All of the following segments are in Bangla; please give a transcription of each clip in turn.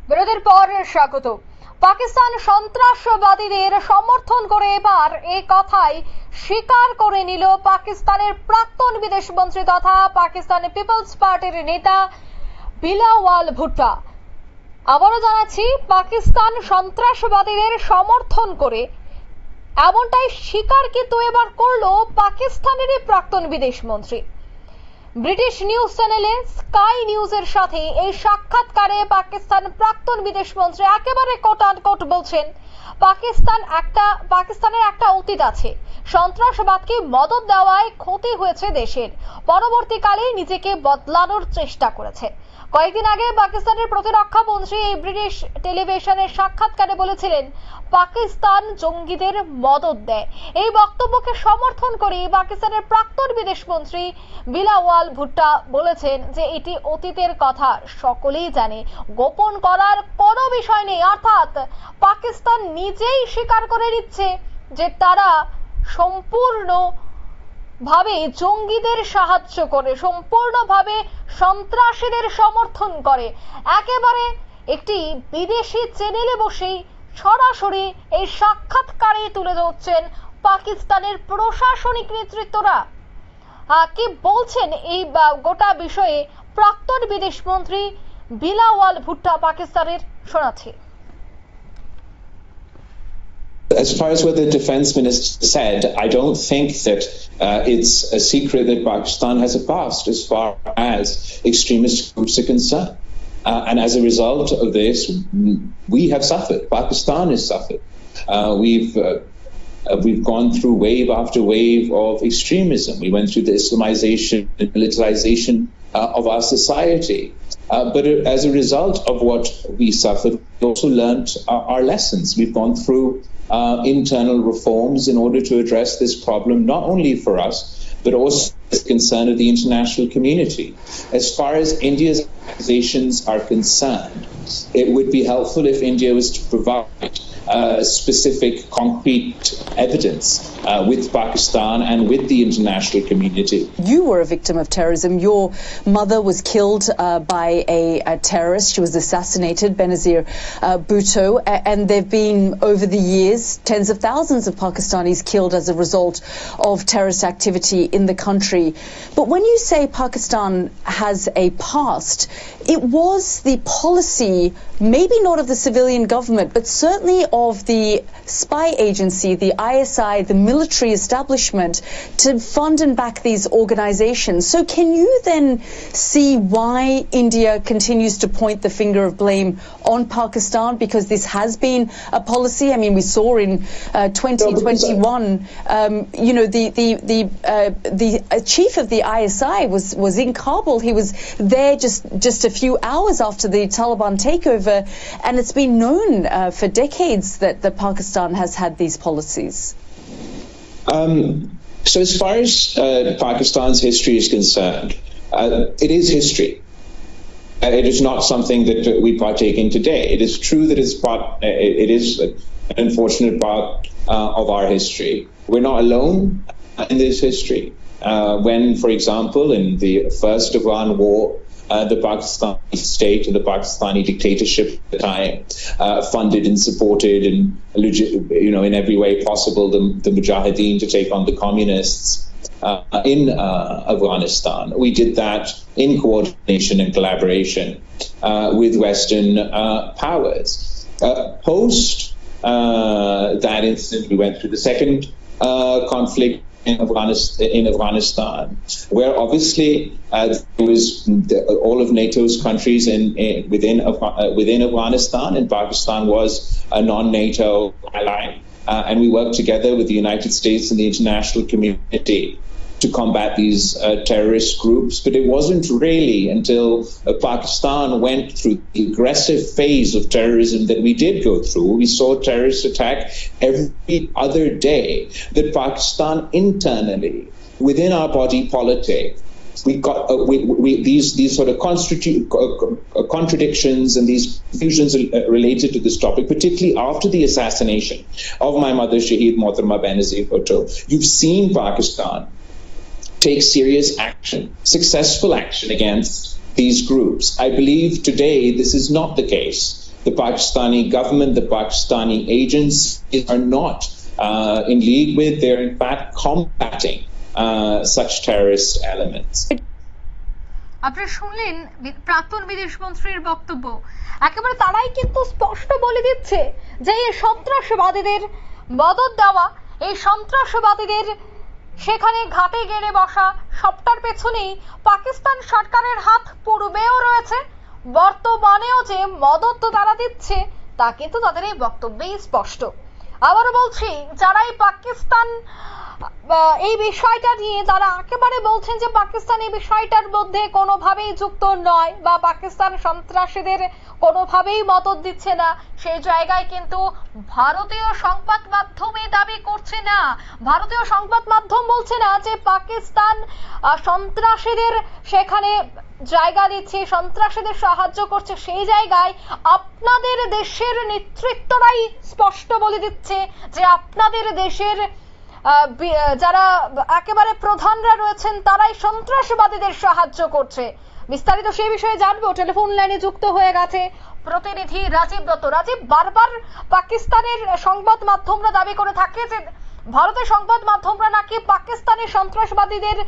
বিরতির পর স্বাগত। পাকিস্তান সন্ত্রাসবাদীদের সমর্থন করে এবার এই কথাই স্বীকার করে নিল পাকিস্তানের প্রাক্তন বিদেশমন্ত্রী তথা পাকিস্তান পিপলস পার্টির নেতা বিলাওয়াল ভুট্টো। আবারও জানাচ্ছি, পাকিস্তান সন্ত্রাসবাদীদের সমর্থন করে এমনটাই স্বীকার কিন্তু এবার করলো পাকিস্তানেরই প্রাক্তন বিদেশমন্ত্রী। ব্রিটিশ নিউজ চ্যানেলে স্কাই নিউজের সাথে এই সাক্ষাৎকারে পাকিস্তান প্রাক্তন বিদেশমন্ত্রী একেবারে কোট আনকোট বলছেন, পাকিস্তানের একটা অতীত আছে, সন্ত্রাসবাদকে মদদ দেওয়ায় ক্ষতি হয়েছে দেশের, পরবর্তীকালে নিজেকে বদলানোর চেষ্টা করেছে। কয়েকদিন আগে পাকিস্তানের প্রতিরক্ষা মন্ত্রী এই ব্রিটিশ টেলিভিশনের সাক্ষাৎকারে বলেছিলেন পাকিস্তান জঙ্গিদের মদদ দেয়। এই বক্তব্যকে সমর্থন করে পাকিস্তানের প্রাক্তন বিদেশমন্ত্রী বিলাওয়াল ভুট্টো বলেছেন যে এটি অতীতের কথা, সকলেই জানে, গোপন করার কোনো বিষয় নেই। অর্থাৎ পাকিস্তান নিজেই স্বীকার করে নিচ্ছে যে তারা সম্পূর্ণ ভাবে জঙ্গিদের সাহায্য করে, সম্পূর্ণভাবে সন্ত্রাসীদের সমর্থন করে। একেবারে একটি বিদেশি চ্যানেলে বসেই সরাসরি এই সাক্ষাৎকারে তুলে ধরছেন পাকিস্তানের প্রশাসনিক নেতৃত্বরা। কি বলছেন এই গোটা বিষয়ে প্রাক্তন বিদেশমন্ত্রী বিলাওয়াল ভুট্টো পাকিস্তানের, শোনাচ্ছি। As far as what the defense minister said, I don't think that it's a secret that Pakistan has a past as far as extremist groups are concerned. And as a result of this, we have suffered. Pakistan has suffered. We've gone through wave after wave of extremism. We went through the Islamization and militarization of our society. But as a result of what we suffered, we also learned our lessons. We've gone through internal reforms in order to address this problem, not only for us, but also as a concern of the international community. As far as India's accusations are concerned, it would be helpful if India was to provide specific, concrete evidence with Pakistan and with the international community. You were a victim of terrorism. Your mother was killed by a terrorist. She was assassinated, Benazir Bhutto. And there have been, over the years, tens of thousands of Pakistanis killed as a result of terrorist activity in the country. But when you say Pakistan has a past, it was the policy, maybe not of the civilian government, but certainly of the spy agency, the ISI, the military establishment, to fund and back these organizations. So can you then see why India continues to point the finger of blame on Pakistan, because this has been a policy? I mean, we saw in 2021, you know, the chief of the ISI was in Kabul. He was there just a few hours after the Taliban takeover, and it's been known for decades that Pakistan has had these policies. So as far as Pakistan's history is concerned, it is history. It is not something that we partake in today. It is true that it is an unfortunate part of our history. We're not alone in this history. When, for example, in the first Afghan war, the Pakistani state and the Pakistani dictatorship at the time funded and supported and, in every way possible the Mujahideen to take on the communists in Afghanistan. We did that in coordination and collaboration with Western powers. Post that incident, we went through the second conflict in Afghanistan, where obviously there was all of NATO's countries within Afghanistan, and Pakistan was a non-NATO ally, and we worked together with the United States and the international community to combat these terrorist groups. But it wasn't really until Pakistan went through the aggressive phase of terrorism that we did go through. We saw terrorist attack every other day that Pakistan internally, within our body politic, we got these sort of contradictions and these confusions related to this topic, particularly after the assassination of my mother, Shaheed Mohtarma Benazir Bhutto. You've seen Pakistan take serious action, successful action against these groups. I believe today this is not the case. The Pakistani government, the Pakistani agents are not in league with. They're in fact combating such terrorist elements. আপনারা শুনলেন প্রাক্তন বিদেশ মন্ত্রীর বক্তব্য। একেবারে তারাই কিন্তু স্পষ্ট বলে দিচ্ছে যে এই সন্ত্রাসবাদীদের মদদ দেওয়া, এই সন্ত্রাসবাদীদের সেখানে ঘাটে গেড়ে বসা, সবটার পেছনেই পাকিস্তান সরকারের হাত পূর্বেও রয়েছে, বর্তমানেও যে মদত তারা দিচ্ছে তা কিন্তু তাদের এই বক্তব্যেই স্পষ্ট। আবারও বলছি, যারা এই পাকিস্তান এই বিষয়টা নিয়ে তারা একেবারে বলছেন যে পাকিস্তান এই বিষয়টার মধ্যে কোনোভাবেই যুক্ত নয় বা পাকিস্তান সন্ত্রাসীদের কোনোভাবেই মদদ দিচ্ছে না, সেই জায়গায় কিন্তু ভারতীয় সংবাদ মাধ্যমে দাবি করছে না, ভারতীয় সংবাদ মাধ্যম বলছে না যে পাকিস্তান সন্ত্রাসীদের সেখানে জায়গা দিচ্ছে, সন্ত্রাসীদের সাহায্য করছে। সেই জায়গায় আপনাদের দেশের নেতৃত্বরাই স্পষ্ট বলে দিচ্ছে যে আপনাদের দেশের যারা একেবারে প্রধানরা রয়েছেন তারাই সন্ত্রাসবাদীদের সাহায্য করছে। বিস্তারিত সেই বিষয়ে জানবো। টেলিফোন লাইনে যুক্ত হয়ে গেছে প্রতিনিধি রাজীব দত্ত। রাজীব, বারবার পাকিস্তানের সংবাদ মাধ্যমরা দাবি করে থাকে যে ভারতের সংবাদ মাধ্যমরা নাকি পাকিস্তানের সন্ত্রাসবাদীদের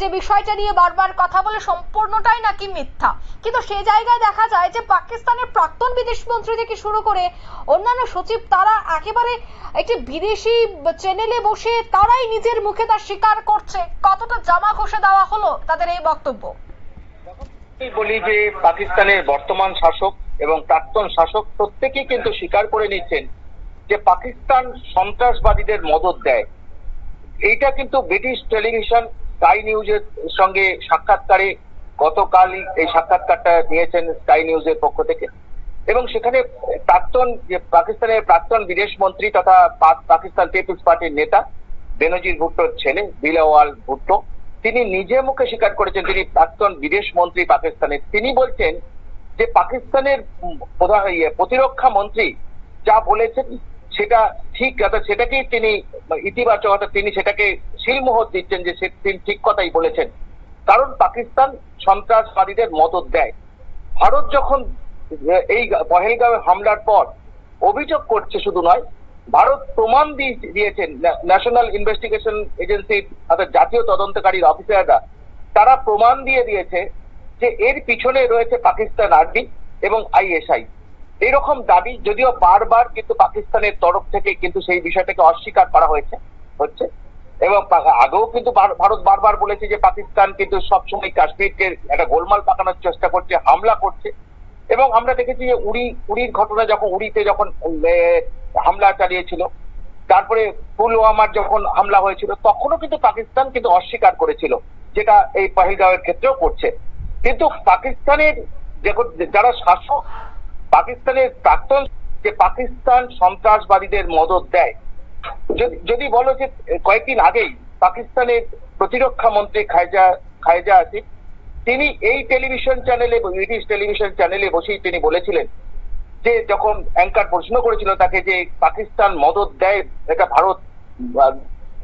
যে বিষয়টা নিয়ে বারবার কথা বলে সম্পূর্ণটাই নাকি মিথ্যা, কিন্তু সেই জায়গায় দেখা যায় যে পাকিস্তানের প্রাক্তন বিদেশ মন্ত্রী থেকে শুরু করে অন্যান্য সচিব তারা একেবারে একটি বিদেশি চ্যানেলে বসে তারাই নিজের মুখে তা স্বীকার করছে। কতটা জামা ঘষে দেওয়া হলো তাদের এই বক্তব্য? বলি যে পাকিস্তানের বর্তমান শাসক এবং প্রাক্তন শাসক প্রত্যেকেই কিন্তু স্বীকার করে নিচ্ছেন যে পাকিস্তান সন্ত্রাসবাদীদের মদদ দেয়। এইটা কিন্তু ব্রিটিশ টেলিভিশন স্কাই নিউজের সঙ্গে সাক্ষাৎকারে গতকালই এই সাক্ষাৎকারটা নিয়েছেন স্কাই নিউজের পক্ষ থেকে, এবং সেখানে পাকিস্তানের প্রাক্তন বিদেশ মন্ত্রী তথা পাকিস্তান পিপলস পার্টির নেতা বেনজির ভুট্টোর ছেলে বিলাওয়াল ভুট্টো তিনি নিজে মুখে স্বীকার করেছেন, তিনি প্রাক্তন বিদেশ মন্ত্রী পাকিস্তানের। তিনি বলছেন যে পাকিস্তানের প্রতিরক্ষা মন্ত্রী যা বলেছেন সেটা ঠিক, সেটাকেই তিনি ইতিবাচক, তিনি সেটাকে শিলমোহর দিচ্ছেন যে তিনি ঠিক কথাই বলেছেন, কারণ পাকিস্তান সন্ত্রাসবাদীদের মদদ দেয়। ভারত যখন এই পহেলগাঁও হামলার পর অভিযোগ করছে, শুধু নয়, ভারত প্রমাণ দিয়েছেন, ন্যাশনাল ইনভেস্টিগেশন এজেন্সি অর্থাৎ জাতীয় তদন্তকারী অফিসাররা তারা প্রমাণ দিয়ে দিয়েছে যে এর পিছনে রয়েছে পাকিস্তান আর্মি এবং ISI। এইরকম দাবি যদিও বারবার কিন্তু পাকিস্তানের তরফ থেকে কিন্তু সেই বিষয়টাকে অস্বীকার করা হচ্ছে, এবং আগেও কিন্তু ভারত বারবার বলেছে যে পাকিস্তান কিন্তু সবসময় কাশ্মীরকে একটা গোলমাল পাকানোর চেষ্টা করছে, হামলা করছে। এবং আমরা দেখেছি যে উড়ির ঘটনা, যখন উড়িতে যখন হামলা চালিয়েছিল, তারপরে পুলওয়ামার যখন হামলা হয়েছিল, তখনও কিন্তু পাকিস্তান কিন্তু অস্বীকার করেছিল, যেটা এই পহেলগাঁওয়ের ক্ষেত্রেও করছে। কিন্তু পাকিস্তানের যারা শাসক, পাকিস্তানের প্রাক্তন, যে পাকিস্তান সন্ত্রাসবাদীদের মদদ দেয়, যদি বলো যে কয়েকদিন আগেই পাকিস্তানের প্রতিরক্ষা মন্ত্রী খায়জা আসিফ তিনি এই টেলিভিশন চ্যানেলে, ব্রিটিশ টেলিভিশন চ্যানেলে বসেই তিনি বলেছিলেন যে যখন অ্যাঙ্কার প্রশ্ন করেছিল তাকে যে পাকিস্তান মদদ দেয় এটা ভারত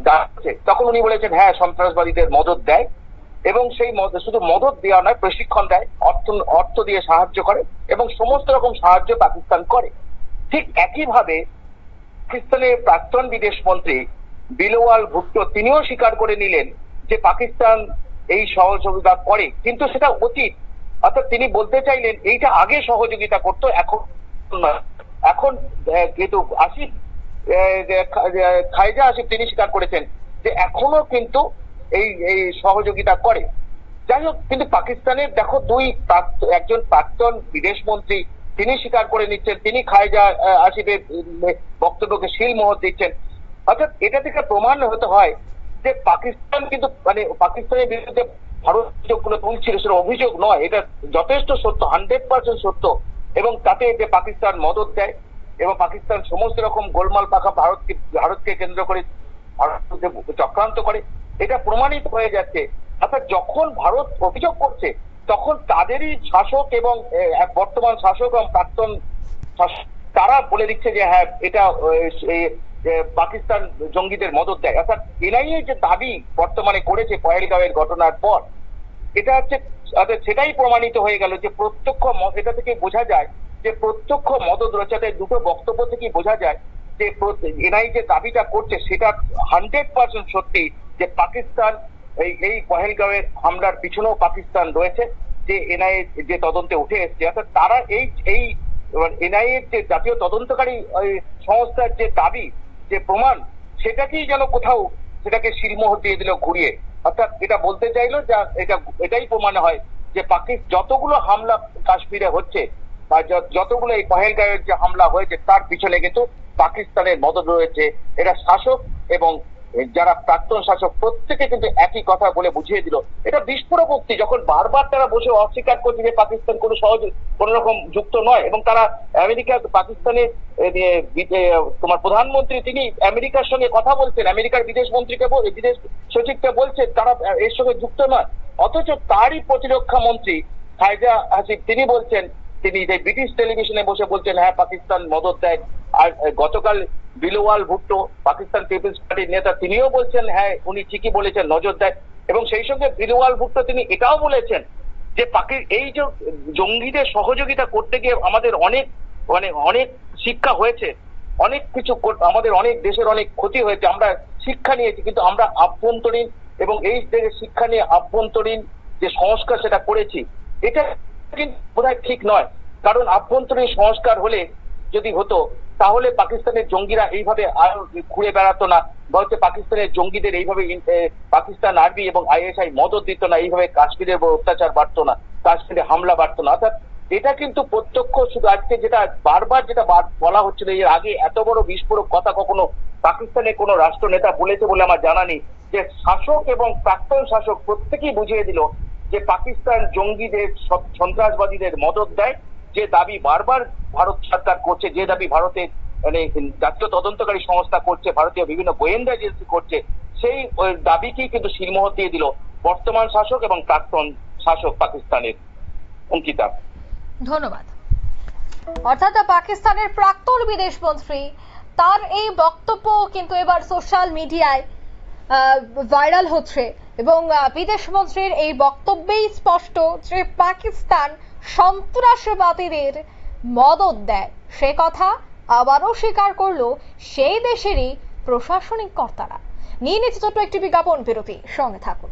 যাচ্ছে, তখন উনি বলেছেন হ্যাঁ সন্ত্রাসবাদীদের মদদ দেয়, এবং সেই শুধু মদদ দেওয়া নয়, প্রশিক্ষণ দেয়, অর্থ দিয়ে সাহায্য করে, এবং সমস্ত রকম সাহায্য পাকিস্তান করে। ঠিক একইভাবে পাকিস্তানের প্রাক্তন বিদেশ মন্ত্রী বিলাওয়াল ভুট্টো তিনিও স্বীকার করে নিলেন যে পাকিস্তান এই সহযোগিতা করে, কিন্তু সেটা অতীত। অর্থাৎ তিনি বলতে চাইলেন এইটা আগে সহযোগিতা করতো, এখন নয়। এখন কিন্তু খায়জা আসিফ তিনি স্বীকার করেছেন যে এখনো কিন্তু এই সহযোগিতা করে। যাই হোক, কিন্তু পাকিস্তানের দেখো একজন প্রাক্তন বিদেশ মন্ত্রী তিনি স্বীকার করে নিচ্ছেন, তিনি খায়জা আসিফের বক্তব্যকে শিলমোহর দিচ্ছেন। অর্থাৎ এটা থেকে প্রমাণ হতে হয় যে পাকিস্তান কিন্তু পাকিস্তানের বিরুদ্ধে ভারত অভিযোগগুলো তুলছিল, সেটা অভিযোগ নয়, এটা যথেষ্ট সত্য, 100% সত্য। এবং তাতে যে পাকিস্তান মদদ দেয় এবং পাকিস্তান সমস্ত রকম গোলমাল পাকা ভারতকে কেন্দ্র করে চক্রান্ত করে, এটা প্রমাণিত হয়ে যাচ্ছে। অর্থাৎ যখন ভারত অভিযোগ করছে তখন তাদেরই শাসক এবং বর্তমান শাসক এবং প্রাক্তন শাসক তারা বলে দিচ্ছে যে হ্যাঁ এটা পাকিস্তান জঙ্গিদের মদদ দেয়। অর্থাৎ NIA যে দাবি বর্তমানে করেছে পহেলগাঁওয়ের ঘটনার পর, এটা হচ্ছে সেটাই প্রমাণিত হয়ে গেল যে প্রত্যক্ষ, এটা থেকে বোঝা যায় যে প্রত্যক্ষ মদত রয়েছে। দুটো বক্তব্য থেকে বোঝা যায় যে এনআইএ যে দাবিটা করছে সেটা 100% সত্যি, যে পাকিস্তান এই পহেলগাঁওয়ের হামলার পিছনেও পাকিস্তান রয়েছে, যে এনআইএ যে তদন্তে উঠে এসছে। অর্থাৎ তারা এই এনআইএ যে জাতীয় তদন্তকারী সংস্থার যে দাবি, যে প্রমাণ, সেটাকেই যেন কোথাও সেটাকে শিলমোহর দিয়ে দিল ঘুরিয়ে। অর্থাৎ এটা বলতে চাইলো যে এটাই প্রমাণ হয় যে যতগুলো হামলা কাশ্মীরে হচ্ছে বা যতগুলো এই পহেলগাঁওয়ের যে হামলা হয়েছে তার পিছনে কিন্তু পাকিস্তানের মদত রয়েছে। এটা শাসক এবং যারা প্রাক্তন শাসক প্রত্যেকে কিন্তু একই কথা বলে বুঝিয়ে দিল। এটা বিস্ফোরক উক্তি, যখন বারবার তারা বসে অস্বীকার করছে যে পাকিস্তান কোন রকম যুক্ত নয়, এবং তারা পাকিস্তানের তোমার প্রধানমন্ত্রী তিনি আমেরিকার সঙ্গে কথা বলছেন, আমেরিকার বিদেশ সচিবকে বলছেন তারা এর সঙ্গে যুক্ত নয়। অথচ তারই প্রতিরক্ষা মন্ত্রী খায়জা হাসিব তিনি বলছেন, তিনি যে ব্রিটিশ টেলিভিশনে বসে বলছেন হ্যাঁ পাকিস্তান মদত দেয়। আর গতকাল বিলওয়াল ভুট্টো পাকিস্তান পিপলস পার্টির নেতা তিনিও বলছেন হ্যাঁ উনি ঠিকই বলেছেন, নজর দেয়। এবং সেই সঙ্গে বিলওয়াল ভুট্টো তিনি এটাও বলেছেন যে এই যে জঙ্গিদের সহযোগিতা করতে গিয়ে আমাদের অনেক শিক্ষা হয়েছে, অনেক কিছু আমাদের অনেক দেশের অনেক ক্ষতি হয়েছে, আমরা শিক্ষা নিয়েছি, কিন্তু আমরা আভ্যন্তরীণ এবং এই দেশের শিক্ষা নিয়ে আভ্যন্তরীণ যে সংস্কার সেটা করেছি। এটা কিন্তু বোধহয় ঠিক নয়, কারণ আভ্যন্তরীণ সংস্কার হলে যদি হতো তাহলে পাকিস্তানের জঙ্গিরা এইভাবে আর ঘুরে বেড়াতো না, বা হচ্ছে পাকিস্তানের জঙ্গিদের এইভাবে পাকিস্তান আর্মি এবং আইএসআই মদত দিত না, এইভাবে কাশ্মীরের উপর অত্যাচার বাড়তো না, কাশ্মীরে হামলা বাড়তো না। অর্থাৎ এটা কিন্তু প্রত্যক্ষ, শুধু আজকে যেটা বারবার বলা হচ্ছিল, এর আগে এত বড় বিস্ফোরক কথা কখনো পাকিস্তানের কোন রাষ্ট্র নেতা বলেছে বলে আমার জানা নেই, যে শাসক এবং প্রাক্তন শাসক প্রত্যেকেই বুঝিয়ে দিল যে পাকিস্তান জঙ্গিদের সন্ত্রাসবাদীদের মদত দেয়। যে দাবি বারবার ভারত সরকার করছে, যে দাবি ভারতের জাতীয় তদন্তকারী সংস্থা করছে, ভারতীয় বিভিন্ন গোয়েন্দা এজেন্সি করছে, সেই দাবিকেই কিন্তু শিলমোহর দিয়ে দিল বর্তমান শাসক এবং প্রাক্তন শাসক পাকিস্তানের। অঙ্কিতা, ধন্যবাদ। অর্থাৎ পাকিস্তানের প্রাক্তন বিদেশমন্ত্রী তার এই বক্তব্য কিন্তু এবার সোশ্যাল মিডিয়ায় ভাইরাল হচ্ছে, এবং বিদেশমন্ত্রীর এই বক্তব্যেই স্পষ্ট যে পাকিস্তান সন্ত্রাসবাদীদের মদত দেয়, সে কথা আবারও স্বীকার করলো সেই দেশেরই প্রশাসনিক কর্তারা। নিয়ে নিচ্ছে ছোট্ট একটি বিজ্ঞাপন বিরতি, সঙ্গে থাকুন।